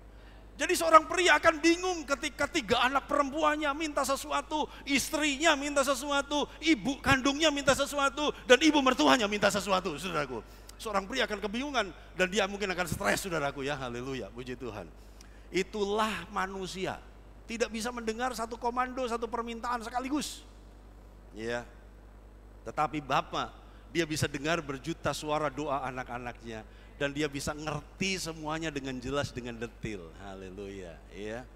[SPEAKER 1] Jadi seorang pria akan bingung ketika 3 anak perempuannya minta sesuatu, istrinya minta sesuatu, ibu kandungnya minta sesuatu, dan ibu mertuanya minta sesuatu, saudaraku. Seorang pria akan kebingungan dan dia mungkin akan stres, saudaraku ya, haleluya, puji Tuhan. Itulah manusia, tidak bisa mendengar satu komando, satu permintaan sekaligus. Ya. Tetapi Bapa, dia bisa dengar berjuta suara doa anak-anaknya. Dan dia bisa ngerti semuanya dengan jelas, dengan detail. Haleluya, ya.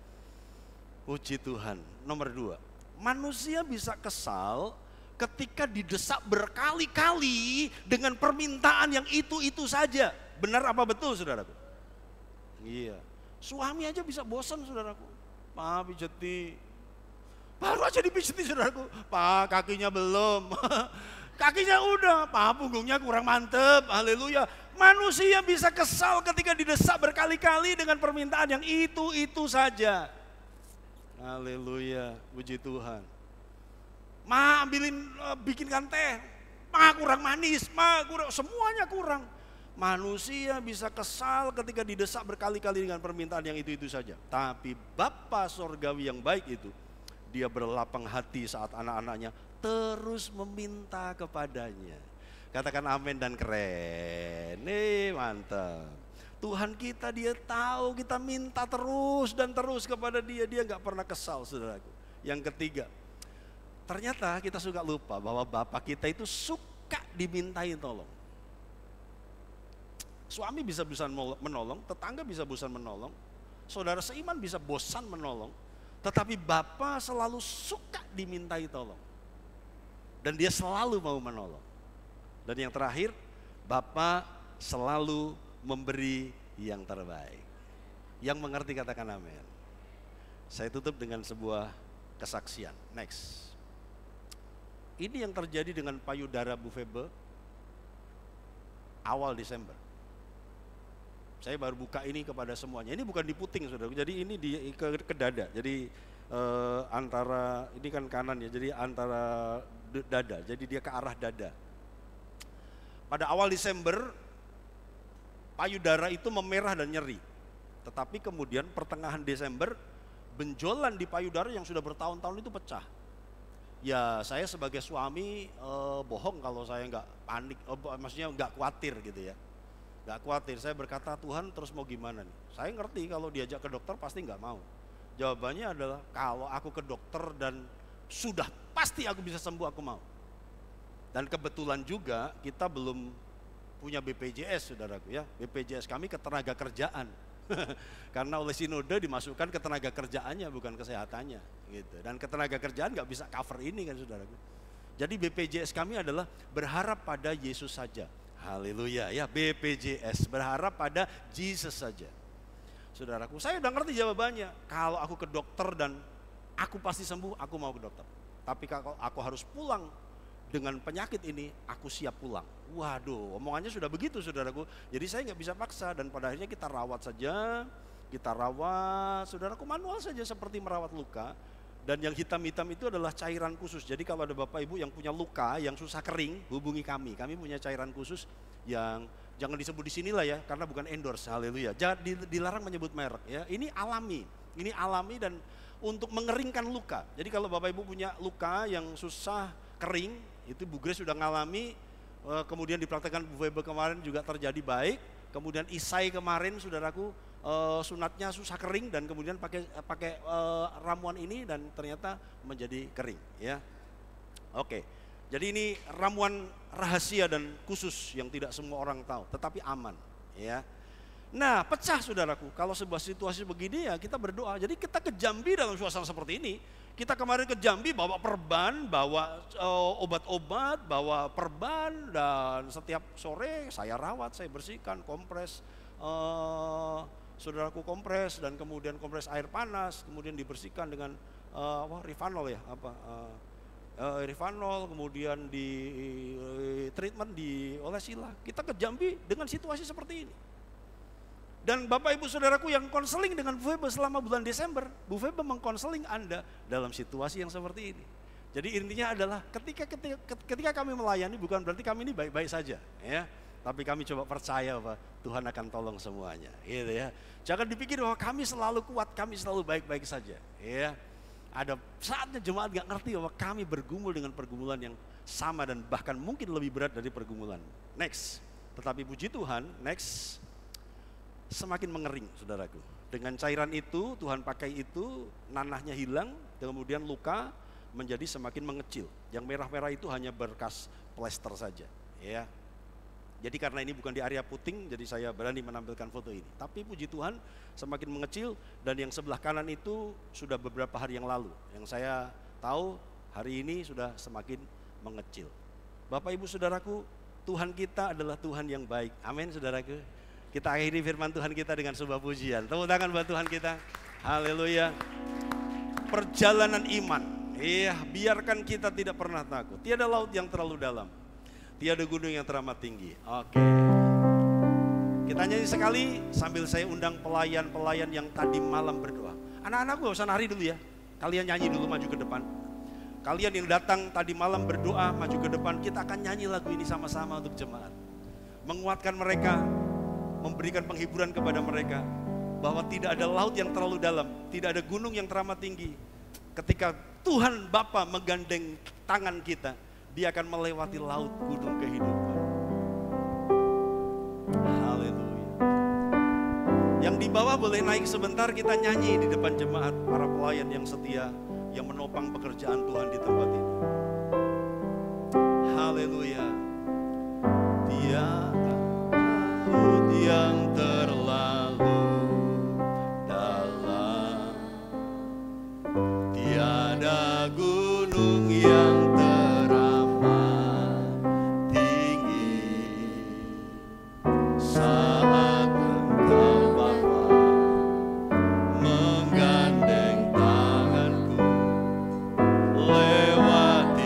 [SPEAKER 1] Puji Tuhan. Nomor 2, manusia bisa kesal ketika didesak berkali-kali dengan permintaan yang itu-itu saja. Benar apa betul saudaraku? Iya. Suami aja bisa bosan saudaraku. Pak pijeti. Baru aja dipijeti saudaraku. Pak kakinya belum. Kakinya udah, Pak punggungnya kurang mantep, haleluya. Manusia bisa kesal ketika didesak berkali-kali dengan permintaan yang itu-itu saja. Haleluya, puji Tuhan. Ma bikinkan teh, ma kurang manis, ma kurang, semuanya kurang. Manusia bisa kesal ketika didesak berkali-kali dengan permintaan yang itu-itu saja. Tapi Bapa Sorgawi yang baik itu, dia berlapang hati saat anak-anaknya terus meminta kepadanya. Katakan amin dan keren. Mantap. Tuhan kita dia tahu kita minta terus dan terus kepada dia. Dia gak pernah kesal saudaraku. Yang ketiga, ternyata kita suka lupa bahwa Bapa kita itu suka dimintai tolong. Suami bisa bosan menolong, tetangga bisa bosan menolong, saudara seiman bisa bosan menolong. Tetapi Bapa selalu suka dimintai tolong. Dan dia selalu mau menolong. Dan yang terakhir, Bapa selalu memberi yang terbaik. Yang mengerti katakan amin. Saya tutup dengan sebuah kesaksian. Next. Ini yang terjadi dengan payudara Bu Febe awal Desember. Saya baru buka ini kepada semuanya. Ini bukan di puting saudara. Jadi ini ke dada. Jadi antara, ini kan kanan ya. Jadi antara dada. Jadi dia ke arah dada. Pada awal Desember, payudara itu memerah dan nyeri. Tetapi kemudian pertengahan Desember, benjolan di payudara yang sudah bertahun-tahun itu pecah. Ya saya sebagai suami bohong kalau saya nggak panik, maksudnya nggak khawatir gitu ya. Nggak khawatir, saya berkata Tuhan terus mau gimana nih. Saya ngerti kalau diajak ke dokter pasti nggak mau. Jawabannya adalah kalau aku ke dokter dan sudah pasti aku bisa sembuh, aku mau. Dan kebetulan juga kita belum punya BPJS saudaraku ya. BPJS kami ketenaga kerjaan. Karena oleh sinode dimasukkan ketenaga kerjaannya bukan kesehatannya gitu. Dan ketenaga kerjaan nggak bisa cover ini kan saudaraku. Jadi BPJS kami adalah berharap pada Yesus saja. Haleluya ya, BPJS berharap pada Jesus saja. Saudaraku, saya udah ngerti jawabannya. Kalau aku ke dokter dan aku pasti sembuh, aku mau ke dokter. Tapi kalau aku harus pulang dengan penyakit ini, aku siap pulang. Waduh, omongannya sudah begitu saudaraku. Jadi saya nggak bisa paksa dan pada akhirnya kita rawat saja. Kita rawat, saudaraku, manual saja seperti merawat luka. Dan yang hitam-hitam itu adalah cairan khusus. Jadi kalau ada bapak ibu yang punya luka, yang susah kering, hubungi kami. Kami punya cairan khusus yang jangan disebut di sinilah ya, karena bukan endorse, haleluya. Jangan dilarang menyebut merek ya. Ini alami dan untuk mengeringkan luka. Jadi kalau bapak ibu punya luka yang susah kering, itu Bu Grace sudah ngalami, kemudian dipraktekkan Bu Weber kemarin juga terjadi baik, kemudian Isai kemarin saudaraku sunatnya susah kering dan kemudian pakai ramuan ini dan ternyata menjadi kering ya. Oke. Jadi ini ramuan rahasia dan khusus yang tidak semua orang tahu, tetapi aman ya. Nah, pecah saudaraku, kalau sebuah situasi begini ya kita berdoa. Jadi kita ke Jambi dalam suasana seperti ini. Kita kemarin ke Jambi bawa perban, bawa obat-obat, bawa perban, dan setiap sore saya rawat, saya bersihkan, kompres. saudaraku kompres dan kemudian kompres air panas, kemudian dibersihkan dengan Rivanol ya, Rivanol, kemudian di treatment di olesila. Kita ke Jambi dengan situasi seperti ini. Dan Bapak Ibu Saudaraku yang konseling dengan Bu Febe selama bulan Desember, Bu Febe mengkonseling Anda dalam situasi yang seperti ini. Jadi intinya adalah ketika kami melayani bukan berarti kami ini baik-baik saja, ya. Tapi kami coba percaya bahwa Tuhan akan tolong semuanya, gitu ya. Jangan dipikir bahwa kami selalu kuat, kami selalu baik-baik saja, ya. Ada saatnya jemaat gak ngerti bahwa kami bergumul dengan pergumulan yang sama dan bahkan mungkin lebih berat dari pergumulan. Next, tetapi puji Tuhan, next, semakin mengering saudaraku. Dengan cairan itu, Tuhan pakai itu, nanahnya hilang, kemudian luka menjadi semakin mengecil. Yang merah-merah itu hanya berkas plester saja, ya. Jadi karena ini bukan di area puting, jadi saya berani menampilkan foto ini. Tapi puji Tuhan semakin mengecil, dan yang sebelah kanan itu sudah beberapa hari yang lalu. Yang saya tahu hari ini sudah semakin mengecil. Bapak Ibu Saudaraku, Tuhan kita adalah Tuhan yang baik. Amin saudaraku. Kita akhiri firman Tuhan kita dengan sebuah pujian. Tepuk tangan buat Tuhan kita. Haleluya. Perjalanan iman. Iya, biarkan kita tidak pernah takut. Tiada laut yang terlalu dalam. Tiada gunung yang teramat tinggi. Oke. Kita nyanyi sekali sambil saya undang pelayan-pelayan yang tadi malam berdoa. Anak-anakku gak usah nari dulu ya. Kalian nyanyi dulu, maju ke depan. Kalian yang datang tadi malam berdoa, maju ke depan. Kita akan nyanyi lagu ini sama-sama untuk jemaat. Menguatkan mereka, memberikan penghiburan kepada mereka bahwa tidak ada laut yang terlalu dalam, tidak ada gunung yang teramat tinggi. Ketika Tuhan Bapa menggandeng tangan kita, Dia akan melewati laut gunung kehidupan. Haleluya. Yang di bawah boleh naik sebentar, kita nyanyi di depan jemaat, para pelayan yang setia, yang menopang pekerjaan Tuhan di tempat ini. Haleluya. Tiada laut yang terlalu dalam, tiada gunung yang teramat tinggi. Saat Engkau Bapa menggandeng tanganku lewati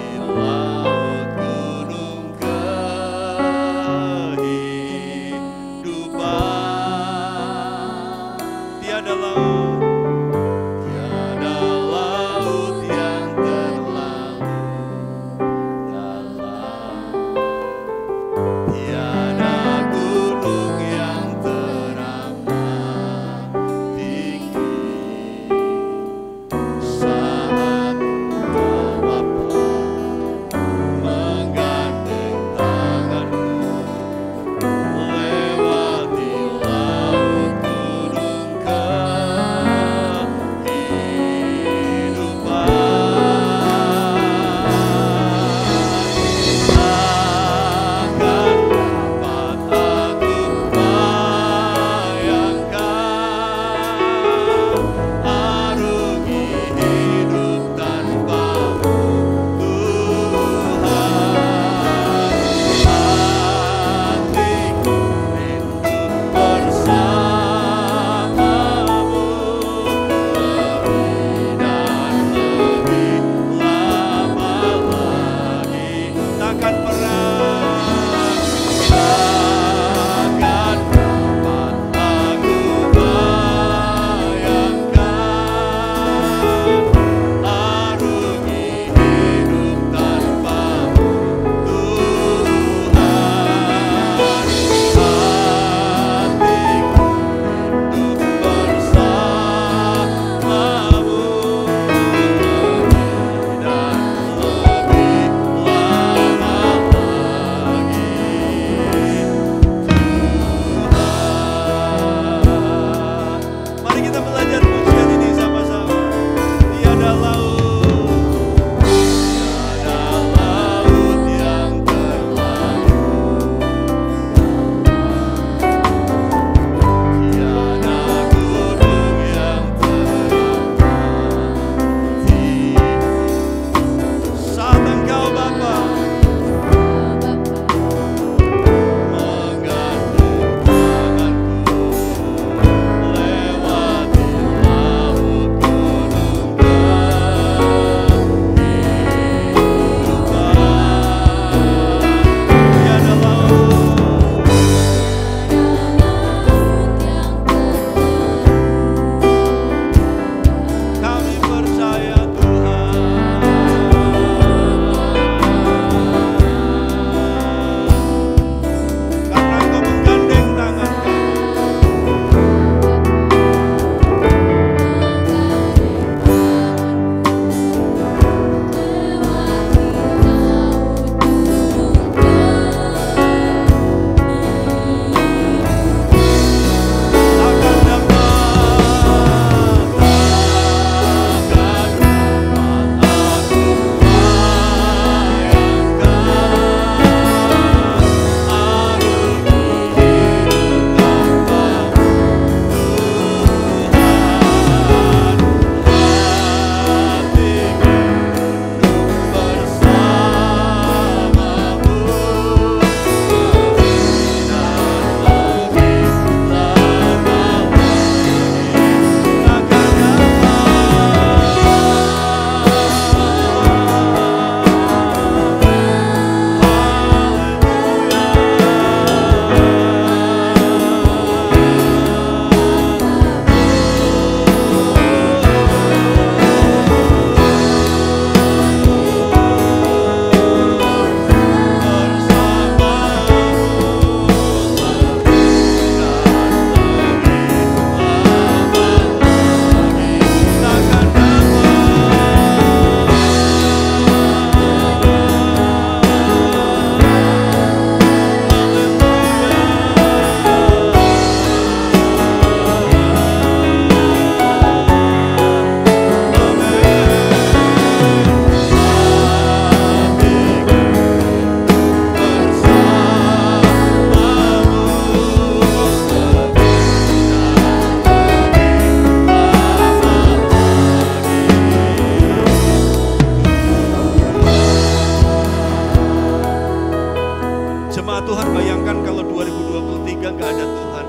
[SPEAKER 1] Jemaat Tuhan, bayangkan kalau 2023 nggak ada Tuhan.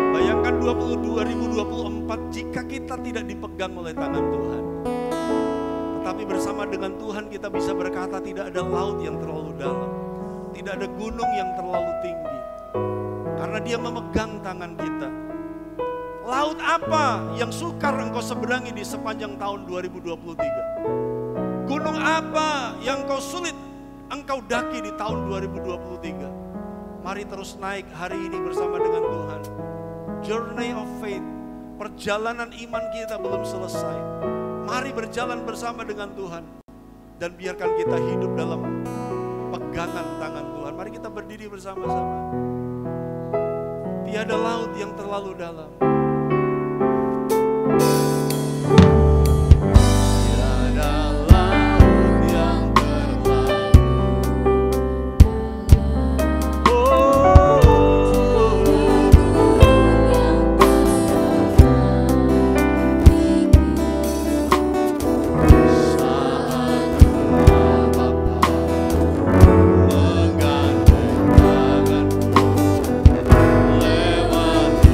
[SPEAKER 1] Bayangkan 2024 jika kita tidak dipegang oleh tangan Tuhan. Tetapi bersama dengan Tuhan kita bisa berkata tidak ada laut yang terlalu dalam, tidak ada gunung yang terlalu tinggi, karena Dia memegang tangan kita. Laut apa yang sukar engkau seberangi di sepanjang tahun 2023? Gunung apa yang kau sulit engkau daki di tahun 2023? Mari terus naik hari ini bersama dengan Tuhan. Journey of faith, perjalanan iman kita belum selesai. Mari berjalan bersama dengan Tuhan dan biarkan kita hidup dalam pegangan tangan Tuhan. Mari kita berdiri bersama-sama. Tiada laut yang terlalu dalam.
[SPEAKER 2] Lewati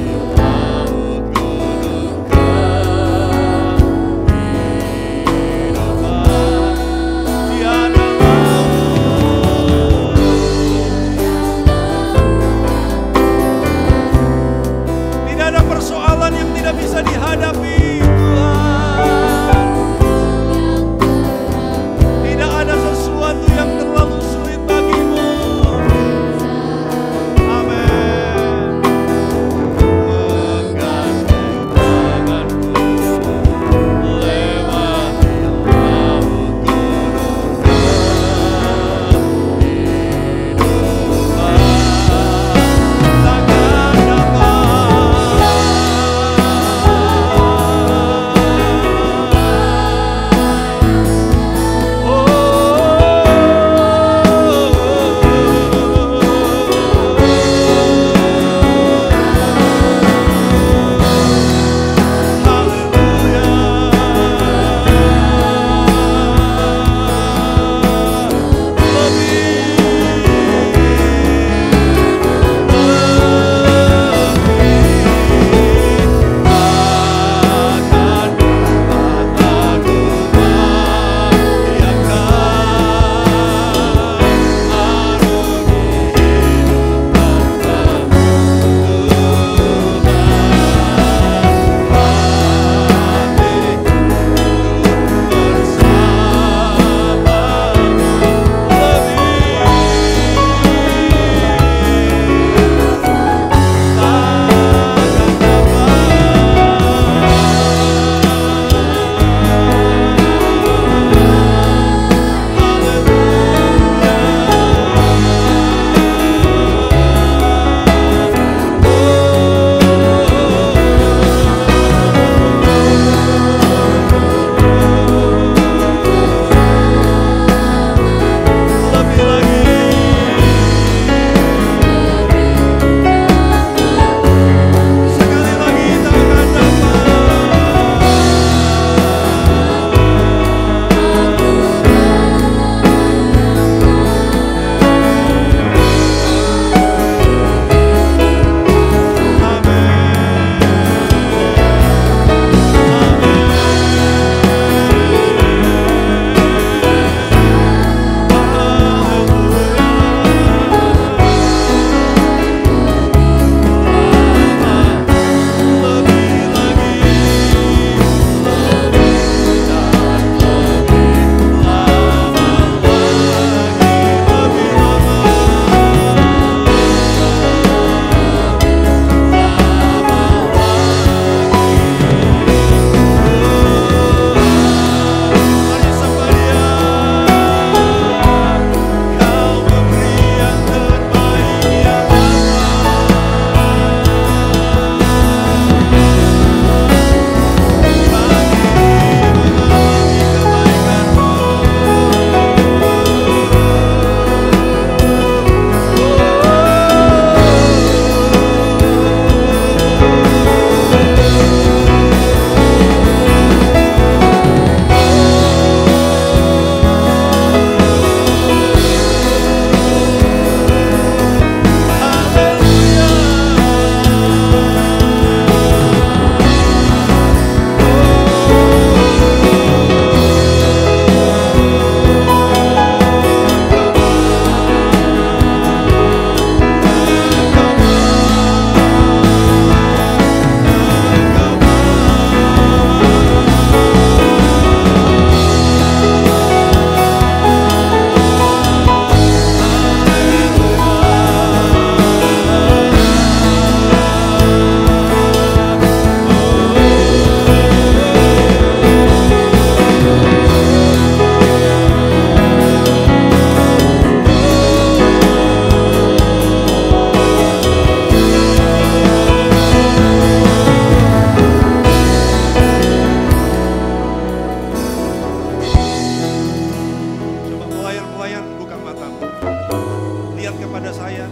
[SPEAKER 1] kepada saya,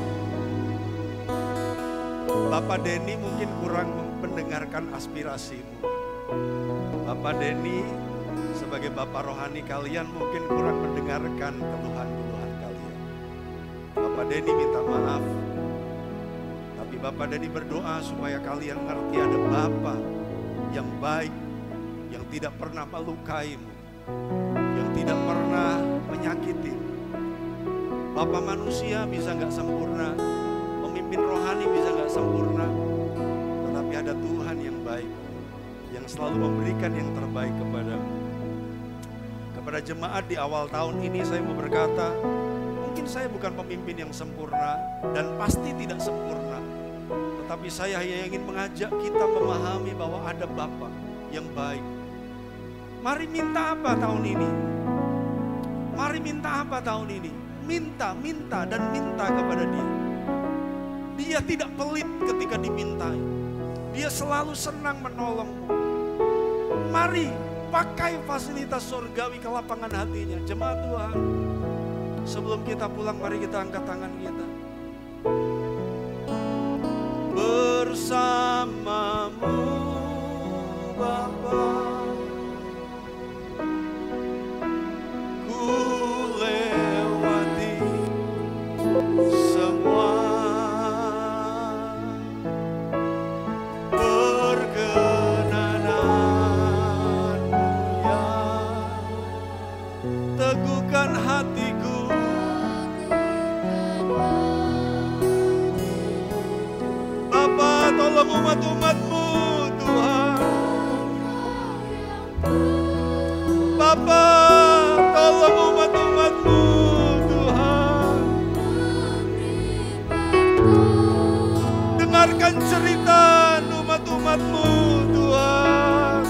[SPEAKER 1] Bapak Denny mungkin kurang mendengarkan aspirasimu. Bapak Denny sebagai Bapak rohani kalian mungkin kurang mendengarkan keluhan-keluhan kalian. Bapak Denny minta maaf. Tapi Bapak Denny berdoa supaya kalian ngerti ada Bapa yang baik, yang tidak pernah melukaimu, yang tidak pernah menyakiti. Bapak manusia bisa gak sempurna, pemimpin rohani bisa gak sempurna, tetapi ada Tuhan yang baik, yang selalu memberikan yang terbaik kepadamu. Kepada jemaat di awal tahun ini saya mau berkata, mungkin saya bukan pemimpin yang sempurna dan pasti tidak sempurna, tetapi saya hanya ingin mengajak kita memahami bahwa ada Bapa yang baik. Mari minta apa tahun ini? Mari minta apa tahun ini? Minta, minta, dan minta kepada Dia. Dia tidak pelit ketika dimintai. Dia selalu senang menolongmu. Mari pakai fasilitas surgawi ke lapangan hatinya. Jemaat Tuhan, sebelum kita pulang mari kita angkat tangan kita. Bersamamu Bapa, ku lewati semua teguhkan hatiku, Bapa tolong umat-umat-Mu Tuhan. Bapa tolong umat-umat-Mu Tuhan. Dengarkan cerita umat-umat-Mu Tuhan.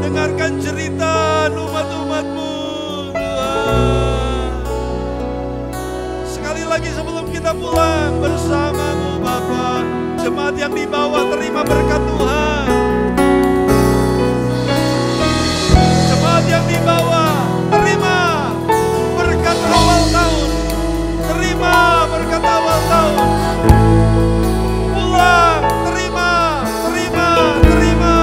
[SPEAKER 1] Dengarkan cerita umat-umat-Mu Tuhan. Sekali lagi sebelum kita pulang bersama-Mu Bapa, jemaat yang di bawah terima berkat Tuhan. Jemaat yang di bawah terima berkat awal tahun. Terima berkat awal tahun. Pulang terima, terima, terima.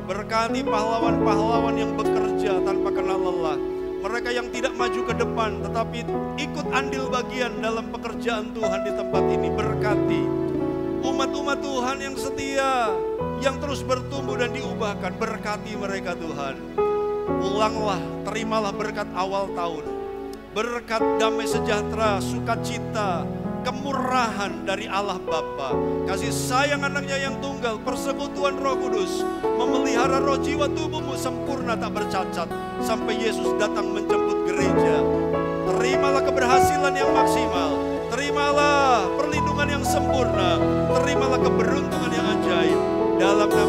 [SPEAKER 1] Berkati pahlawan-pahlawan yang bekerja tanpa kenal lelah. Mereka yang tidak maju ke depan tetapi ikut andil bagian dalam pekerjaan Tuhan di tempat ini. Berkati umat-umat Tuhan yang setia, yang terus bertumbuh dan diubahkan. Berkati mereka Tuhan. Pulanglah, terimalah berkat awal tahun. Berkat damai sejahtera, sukacita, kemurahan dari Allah Bapa, kasih sayang anaknya yang tunggal, persekutuan Roh Kudus, memelihara roh jiwa tubuhmu sempurna tak bercacat, sampai Yesus datang menjemput gereja. Terimalah keberhasilan yang maksimal, terimalah perlindungan yang sempurna, terimalah keberuntungan yang ajaib, dalam nama